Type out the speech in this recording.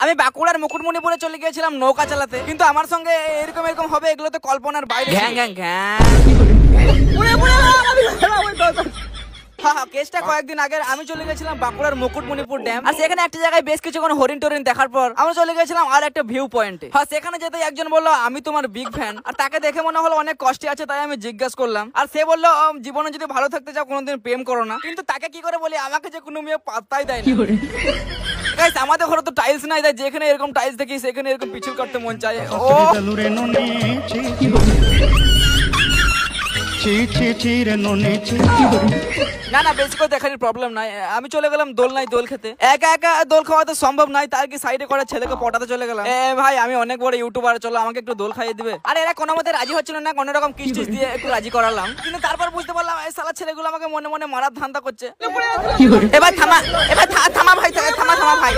আমি বাঁকুড়ার মুকুটমণিপুরে চলে গিয়েছিলাম নৌকা চালাতে, কিন্তু আমার সঙ্গে এরকম এরকম হবে এগুলো তো কল্পনার বাইরে। কেসটা কয়েকদিন আগে আমি চলে গেছিলাম বাঁকুড়ার মুকুটমণিপুর ড্যাম, আর সেখানে একটা জায়গায় বেশ কিছুক্ষণ হরিণ টরিন দেখার পর আমরা চলে গেছিলাম আর একটা ভিউ পয়েন্টে। সেখানে যেতে একজন বললো আমি তোমার বিগ ফ্যান, আর তাকে দেখে মনে হলো অনেক কষ্টে আছে, তাই আমি জিজ্ঞাসা করলাম, আর সে বললো জীবনে যদি ভালো থাকতে চাও কোনোদিন প্রেম করো না। কিন্তু তাকে কি করে বলি, আমাকে যে কোনো মেয়ে পাত্তাই দেয় না। গাইস আমাদের ঘরে তো টাইলস নাই, তাই যেখানে এরকম টাইলস দেখি সেখানে এরকম পিছল কাটতে মন চায়। না না বেশি করে দেখানোর প্রবলেম নাই, আমি চলে গেলাম দোলনায় দোল খেতে। একা একা দোল খাওয়া তো সম্ভব নয়, তার কি সাইডে করে ছেলেকে পটাতে চলে গেলাম। ভাই আমি অনেক বড় ইউটিউবার, চলো আমাকে একটু দোল খাইয়ে দিবে। আর এরা কোনো মতে রাজি হচ্ছিল না, কোনো রকম কিস্টিস দিয়ে একটু রাজি করালাম, কিন্তু তারপর বুঝতে পারলাম এই শালা ছেলেগুলো আমাকে মনে মনে মারার ধান্দা করছে। এবার থামা, এবার থামা ভাই, থামা ভাই।